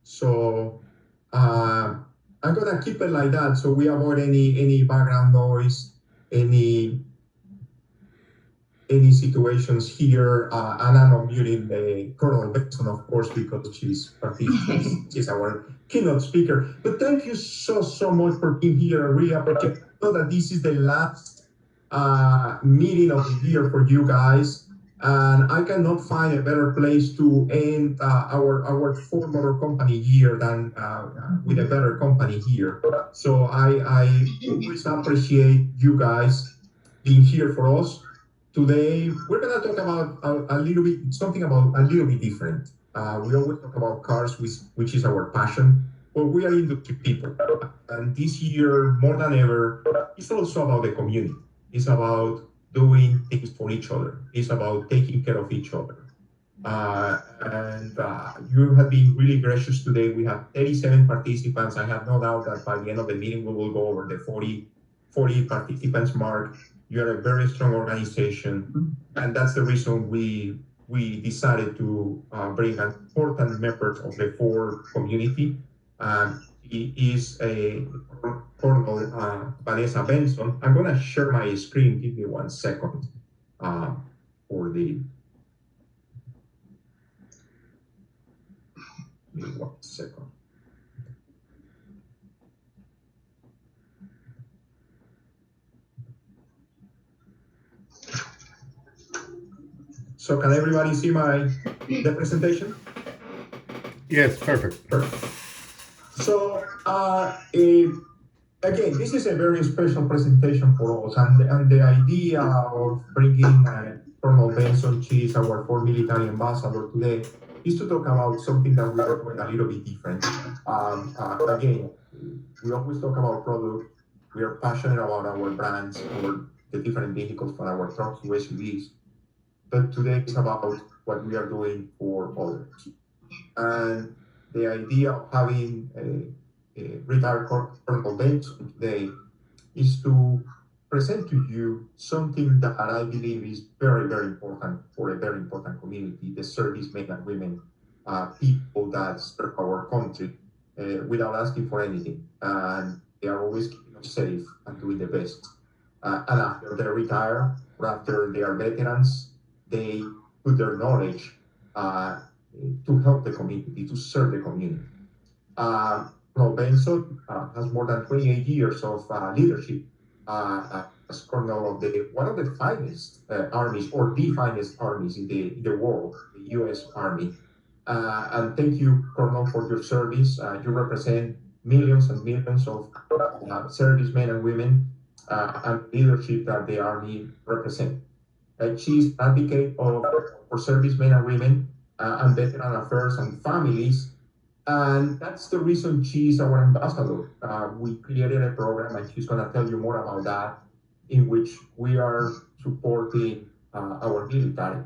So I'm gonna keep it like that, so we avoid any background noise, any situations here, and I'm not muting the Colonel Benson, of course, because she's our keynote speaker. But thank you so much for being here. I really appreciate it. I know that this is the last meeting of the year for you guys, and I cannot find a better place to end our former company year than with a better company here. So I always appreciate you guys being here for us. Today, we're going to talk about a little bit, something about a little bit different. We always talk about cars, which is our passion, but we are industry people. And this year, more than ever, it's also about the community. It's about doing things for each other. It's about taking care of each other. And you have been really gracious today. We have 37 participants. I have no doubt that by the end of the meeting, we will go over the 40 participants mark. You're a very strong organization, and that's the reason we decided to bring important members of the Ford community. He is a Colonel Vanessa Benson. I'm going to share my screen. Give me 1 second for the. Give me 1 second. So can everybody see the presentation? Yes, perfect. So again, this is a very special presentation for us, and the idea of bringing Colonel Benson, she is our Ford military ambassador today, is to talk about something that we are doing a little bit different. Again, we always talk about product. We are passionate about our brands, or the different vehicles for our trucks, SUVs. But today is about what we are doing for others. And the idea of having a retired Colonel Benson today is to present to you something that I believe is very, very important for a very important community, the servicemen and women, people that serve our country without asking for anything. And they are always keeping us safe and doing the best. And after they retire, or after they are veterans, they put their knowledge to help the community, to serve the community. Colonel Benson has more than 28 years of leadership as colonel of one of the finest armies, or the finest armies in the world, the U.S. Army. And thank you, Colonel, for your service. You represent millions and millions of servicemen and women and leadership that the Army represents. She's advocate for servicemen and women and veteran affairs and families. And that's the reason she's our ambassador. We created a program, and she's going to tell you more about that, in which we are supporting our military.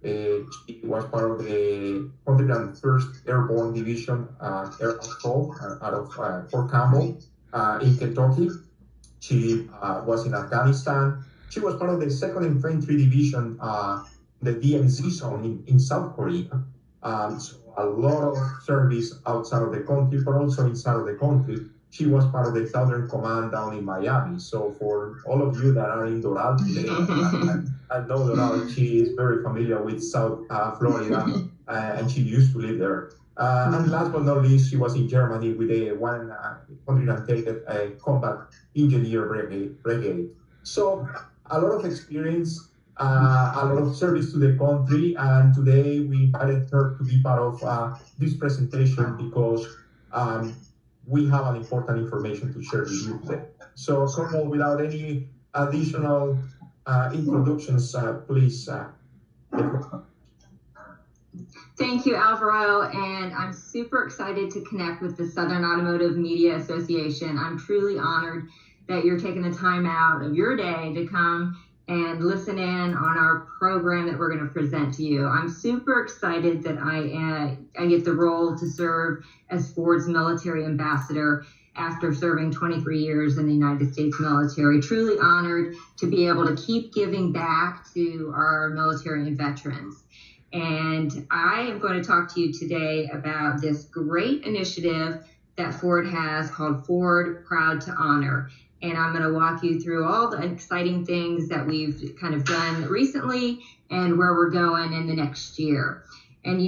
She was part of the 101st Airborne Division Air Patrol out of Fort Campbell in Kentucky. She was in Afghanistan. She was part of the 2nd Infantry Division, the DMZ zone in South Korea. So a lot of service outside of the country, but also inside of the country. She was part of the Southern Command down in Miami. So for all of you that are in Doral today, I know Doral, she is very familiar with South Florida, and she used to live there. And last but not least, she was in Germany with a 130th Combat Engineer Brigade. So a lot of experience, a lot of service to the country, and today we invited her to be part of this presentation because we have an important information to share with you today. So, Colonel, without any additional introductions, please. Thank you, Alvaro, and I'm super excited to connect with the Southern Automotive Media Association. I'm truly honored that you're taking the time out of your day to come and listen in on our program that we're going to present to you. I'm super excited that I get the role to serve as Ford's military ambassador after serving 23 years in the United States military. Truly honored to be able to keep giving back to our military and veterans. And I am going to talk to you today about this great initiative that Ford has called Ford Proud to Honor. And I'm going to walk you through all the exciting things that we've kind of done recently and where we're going in the next year. And,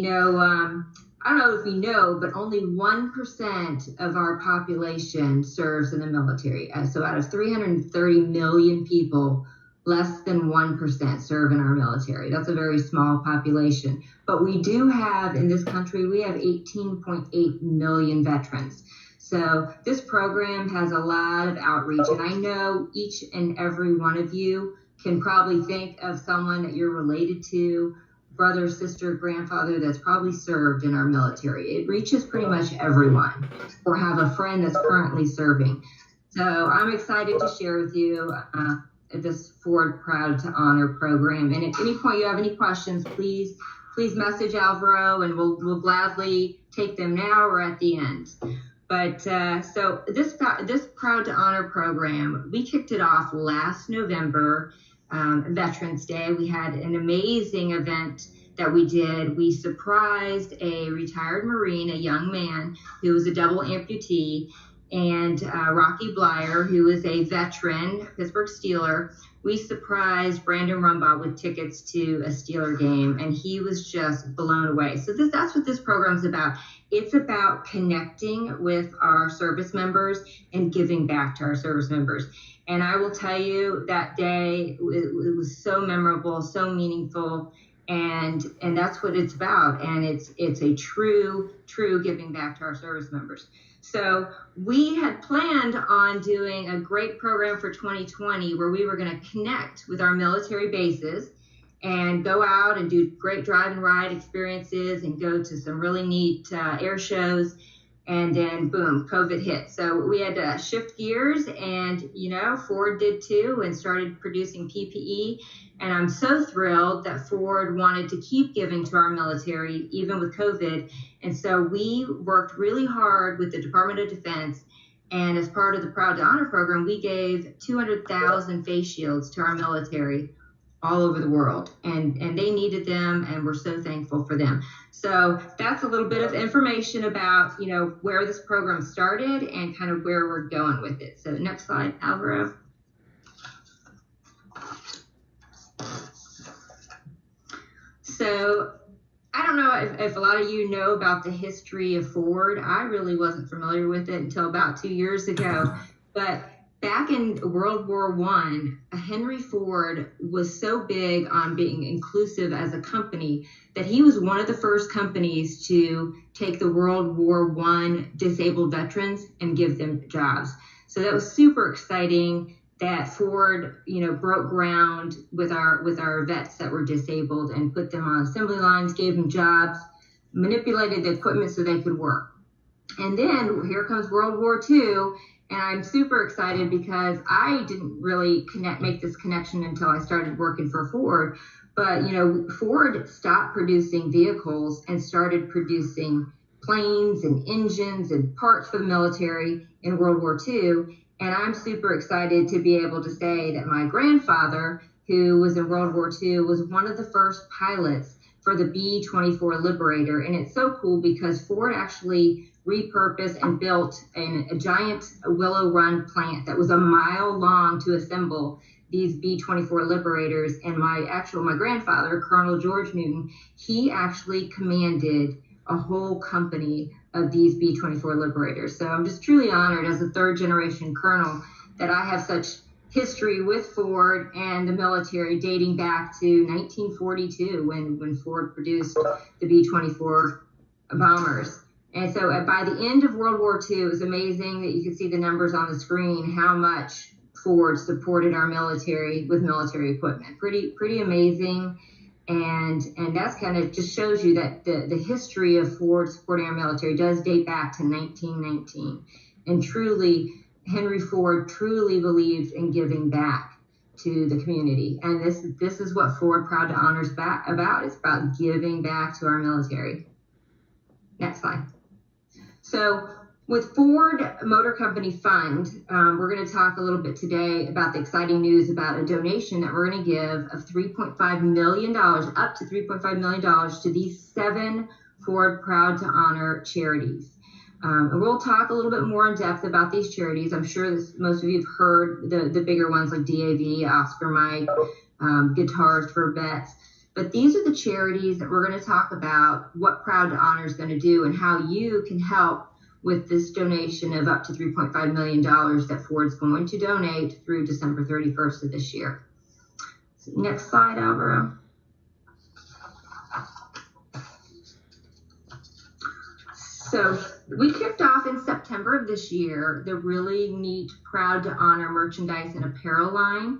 I don't know if you know, but only 1% of our population serves in the military. So out of 330 million people, less than 1% serve in our military. That's a very small population. But we do have, in this country, we have 18.8 million veterans. So this program has a lot of outreach. And I know each and every one of you can probably think of someone that you're related to, brother, sister, grandfather that's probably served in our military. It reaches pretty much everyone, or have a friend that's currently serving. So I'm excited to share with you this Ford Proud to Honor program. And at any point you have any questions, please message Alvaro, and we'll gladly take them now or at the end. But so this Proud to Honor program, we kicked it off last November, Veterans Day. We had an amazing event that we did. We surprised a retired Marine, a young man who was a double amputee, and Rocky Blyer, who is a veteran, Pittsburgh Steeler. We surprised Brandon Rumbaugh with tickets to a Steeler game, and he was just blown away. So that's what this program's about. It's about connecting with our service members and giving back to our service members. And I will tell you, that day, it was so memorable, so meaningful, and that's what it's about. And it's a true giving back to our service members. So we had planned on doing a great program for 2020 where we were going to connect with our military bases and go out and do great drive and ride experiences and go to some really neat air shows. And then boom, COVID hit. So we had to shift gears, and Ford did too, and started producing PPE. And I'm so thrilled that Ford wanted to keep giving to our military, even with COVID. And so we worked really hard with the Department of Defense. And as part of the Proud to Honor program, we gave 200,000 face shields to our military all over the world. And they needed them, and we're so thankful for them. So that's a little bit of information about, where this program started and kind of where we're going with it. So next slide, Alvaro. So I don't know if a lot of you know about the history of Ford. I really wasn't familiar with it until about 2 years ago. But back in World War I, Henry Ford was so big on being inclusive as a company that he was one of the first companies to take the World War I disabled veterans and give them jobs. So that was super exciting that Ford, broke ground with our vets that were disabled and put them on assembly lines, gave them jobs, manipulated the equipment so they could work. And then here comes World War II. And I'm super excited because I didn't really make this connection until I started working for Ford. But, Ford stopped producing vehicles and started producing planes and engines and parts for the military in World War II. And I'm super excited to be able to say that my grandfather, who was in World War II, was one of the first pilots for the B-24 Liberator. And it's so cool because Ford actually repurposed and built a giant Willow Run plant that was a mile long to assemble these B-24 Liberators. And my grandfather, Colonel George Newton, he actually commanded a whole company of these B-24 Liberators. So I'm just truly honored as a third generation colonel that I have such history with Ford and the military dating back to 1942 when Ford produced the B-24 bombers. And so by the end of World War II, it was amazing that you could see the numbers on the screen, how much Ford supported our military with military equipment. Pretty amazing. And that's kind of just shows you that the history of Ford supporting our military does date back to 1919. And truly, Henry Ford truly believed in giving back to the community. And this is what Ford Proud to Honor is about. It's about giving back to our military. Next slide. So With Ford Motor Company Fund, we're going to talk a little bit today about the exciting news about a donation that we're going to give of $3.5 million, up to $3.5 million to these 7 Ford Proud to Honor charities. And we'll talk a little bit more in depth about these charities. I'm sure most of you have heard the bigger ones like DAV, Oscar Mike, Guitars for Vets. But these are the charities that we're going to talk about what Proud to Honor is going to do and how you can help with this donation of up to $3.5 million that Ford's going to donate through December 31st of this year. So next slide, Alvaro. So we kicked off in September of this year the really neat Proud to Honor merchandise and apparel line.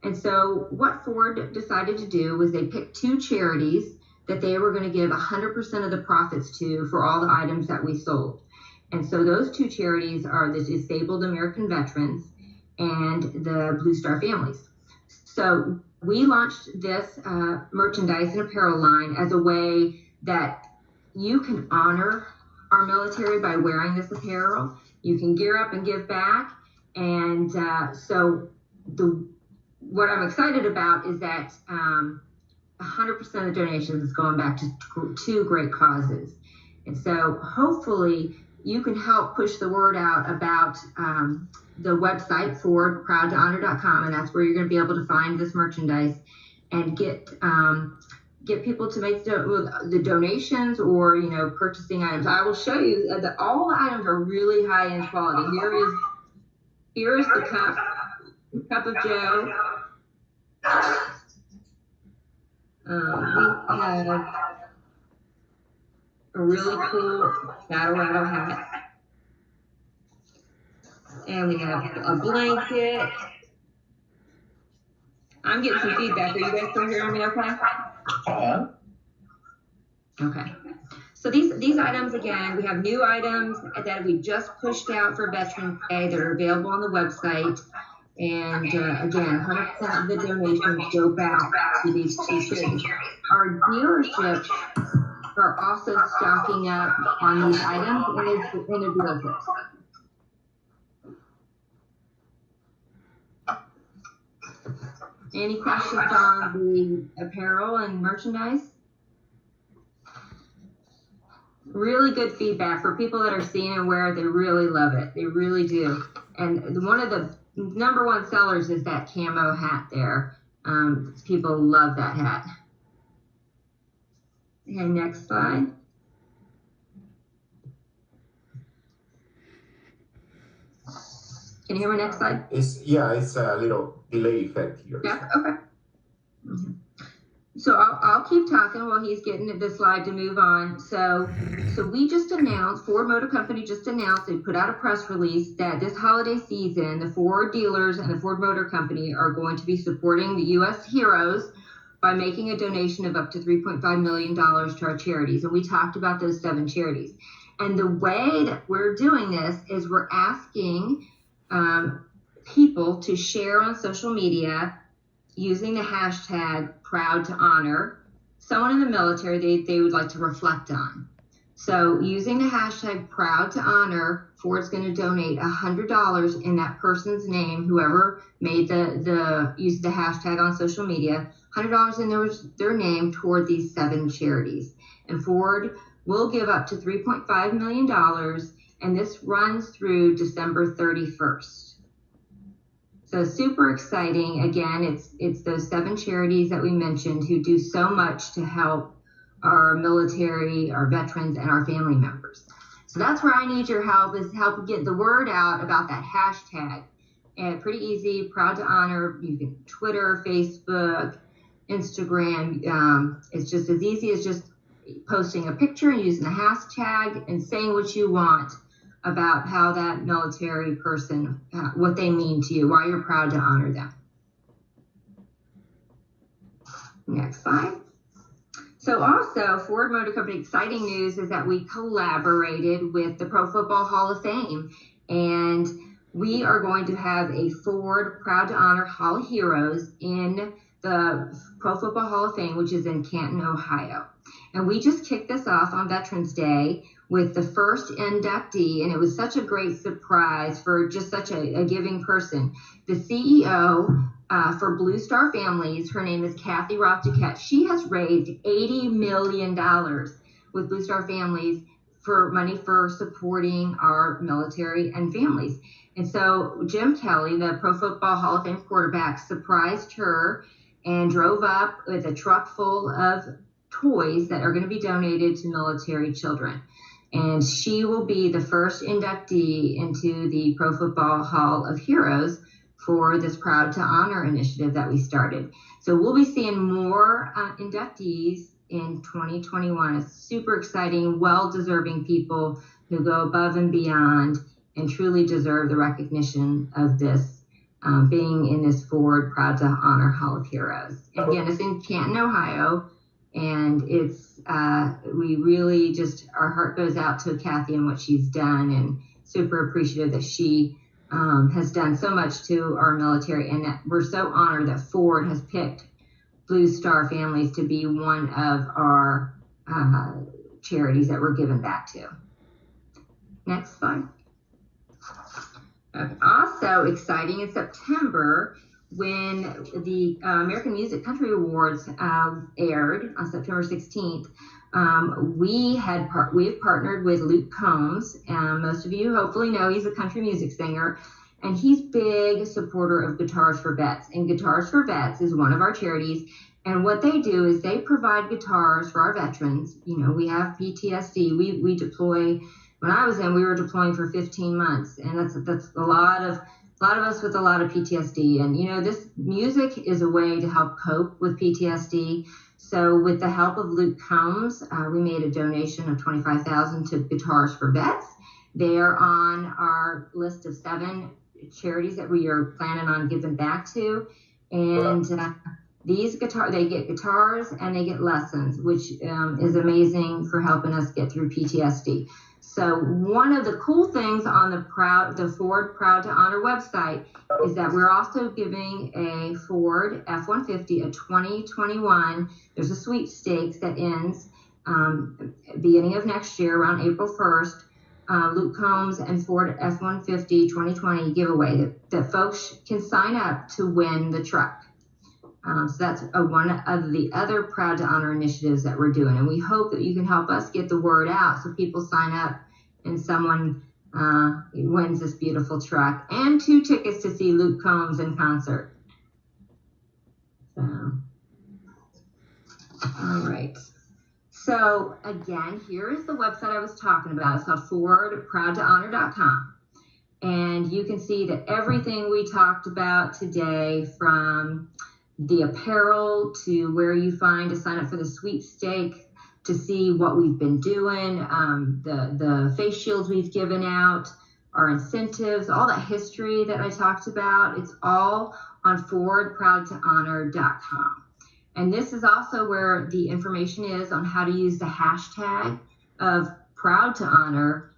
And so what Ford decided to do was they picked 2 charities that they were going to give 100% of the profits to for all the items that we sold. And so those 2 charities are the Disabled American Veterans and the Blue Star Families. So we launched this merchandise and apparel line as a way that you can honor our military by wearing this apparel. You can gear up and give back. And what I'm excited about is that 100% of the donations is going back to 2 great causes. And so hopefully you can help push the word out about the website FordProudToHonor.com, and that's where you're going to be able to find this merchandise and get people to make the donations or purchasing items. I will show you that all the items are really high end quality. Here is the cup of Joe. We have a really cool Battle Rattle hat. And we have a blanket. I'm getting some feedback. Are you guys still hearing me okay? Okay. So these items, again, we have new items that we just pushed out for Veterans Day that are available on the website. And again, 100% of the donations go back to these 2 charities. Our dealerships are also stocking up on these items in the dealerships. Any questions on the apparel and merchandise? Really good feedback for people that are seeing and wear it. They really love it. They really do. And one of the #1 sellers is that camo hat there. People love that hat. Okay, next slide. Can you hear me? Next slide. It's a little delay effect here. Yeah. Okay. Mm-hmm. So I'll keep talking while he's getting the slide to move on. So we just announced, Ford Motor Company just announced, they put out a press release that this holiday season, the Ford dealers and the Ford Motor Company are going to be supporting the U.S. heroes by making a donation of up to $3.5 million to our charities. And we talked about those 7 charities. And the way that we're doing this is we're asking people to share on social media using the hashtag Proud to Honor someone in the military they would like to reflect on. So using the hashtag Proud to Honor, Ford's going to donate $100 in that person's name, whoever made used the hashtag on social media, $100 in their name toward these 7 charities. And Ford will give up to $3.5 million, and this runs through December 31st. So super exciting. Again, it's those 7 charities that we mentioned who do so much to help our military, our veterans, and our family members. So that's where I need your help, is help get the word out about that hashtag. And pretty easy, Proud to Honor. You can Twitter, Facebook, Instagram. It's just as easy as just posting a picture and using the hashtag and saying what you want about how that military person, what they mean to you, why you're proud to honor them. Next slide. So also, Ford Motor Company, exciting news is that we collaborated with the Pro Football Hall of Fame, and we are going to have a Ford Proud to Honor Hall of Heroes in the Pro Football Hall of Fame, which is in Canton, Ohio. And we just kicked this off on Veterans Day with the first inductee, and it was such a great surprise for just such a giving person. The CEO for Blue Star Families, her name is Kathy Roth Duquette. She has raised $80 million with Blue Star Families for money for supporting our military and families. And so Jim Kelly, the Pro Football Hall of Fame quarterback, surprised her and drove up with a truck full of toys that are going to be donated to military children. And she will be the first inductee into the Pro Football Hall of Heroes for this Proud to Honor initiative that we started. So we'll be seeing more inductees in 2021. It's super exciting, well-deserving people who go above and beyond and truly deserve the recognition of this, being in this Ford Proud to Honor Hall of Heroes. And again, it's in Canton, Ohio, and it's we really just, our heart goes out to Kathy and what she's done, and super appreciative that she has done so much to our military, and that we're so honored that Ford has picked Blue Star Families to be one of our charities that we're giving back to. Next slide. Also exciting in September, when the American Music Country Awards aired on September 16th, we have partnered with Luke Combs. Most of you hopefully know he's a country music singer, and he's big supporter of Guitars for Vets. And Guitars for Vets is one of our charities. And what they do is they provide guitars for our veterans. You know, we have PTSD. We deploy. When I was in, we were deploying for 15 months, and that's a lot of us with a lot of PTSD. And you know, this music is a way to help cope with PTSD. So with the help of Luke Combs, we made a donation of $25,000 to Guitars for Vets. They are on our list of 7 charities that we are planning on giving back to. And they get guitars and they get lessons, which is amazing for helping us get through PTSD. So one of the cool things on the Ford Proud to Honor website is that we're also giving a Ford F-150, a 2021. There's a sweepstakes that ends beginning of next year, around April 1st. Luke Combs and Ford F-150 2020 giveaway that folks can sign up to win the truck. So that's one of the other Proud to Honor initiatives that we're doing. And we hope that you can help us get the word out so people sign up and someone wins this beautiful truck and 2 tickets to see Luke Combs in concert. So, all right. So again, here is the website I was talking about. It's called FordProudToHonor.com. And you can see that everything we talked about today, from the apparel to where you find to sign up for the sweepstake, to see what we've been doing, the face shields we've given out, our incentives, all that history that I talked about, it's all on FordProudToHonor.com. And this is also where the information is on how to use the hashtag of Proud to Honor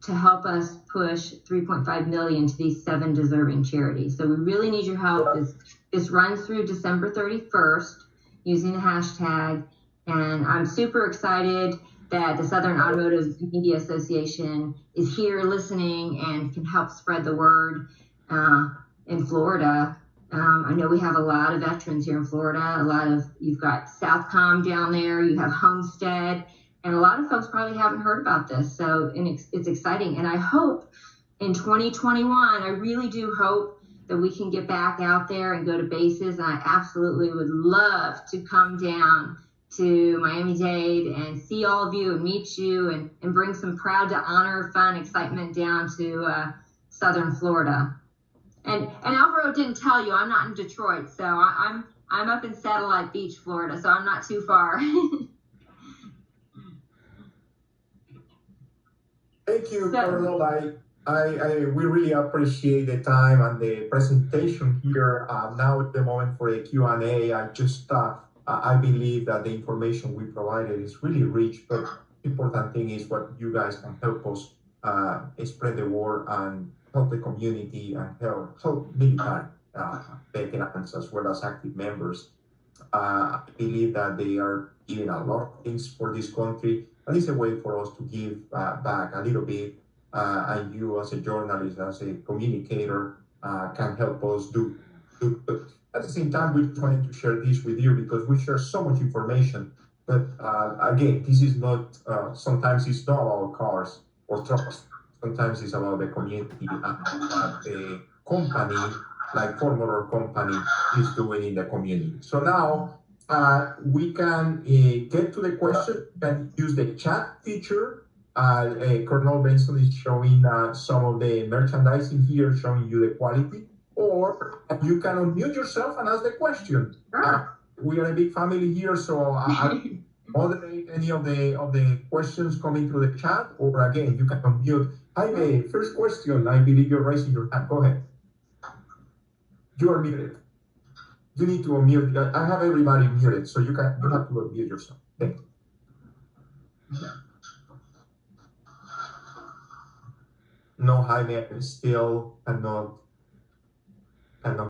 to help us push 3.5 million to these 7 deserving charities. So we really need your help. This runs through December 31st using the hashtag. And I'm super excited that the Southern Automotive Media Association is here listening and can help spread the word in Florida. I know we have a lot of veterans here in Florida. You've got Southcom down there, you have Homestead, and a lot of folks probably haven't heard about this. So it's exciting. And I hope in 2021, I really do hope that we can get back out there and go to bases. And I absolutely would love to come down to Miami-Dade and see all of you and meet you and bring some Proud to Honor fun excitement down to Southern Florida. And Alvaro didn't tell you, I'm not in Detroit, so I'm up in Satellite Beach, Florida, so I'm not too far. Thank you, Carol. We really appreciate the time and the presentation here. Now at the moment for a Q&A, I believe that the information we provided is really rich, but the important thing is what you guys can help us spread the word and help the community and help military veterans as well as active members. I believe that they are doing a lot of things for this country. and it's a way for us to give back a little bit, and you as a journalist, as a communicator, can help us do. But at the same time, we just wanted to share this with you because we share so much information. But again, this is not, sometimes it's not about cars or trucks. Sometimes it's about the community and what the company, like Ford Motor Company, is doing in the community. So now we can get to the question, can use the chat feature. Colonel Benson is showing some of the merchandising here, showing you the quality, or you can unmute yourself and ask the question. We are a big family here, so I moderate any of the questions coming through the chat, or again, you can unmute. Jaime, first question, I believe you're raising your hand. Go ahead. You are muted. You need to unmute. I have everybody muted, so you have to unmute yourself. Thank you. No, Jaime, still cannot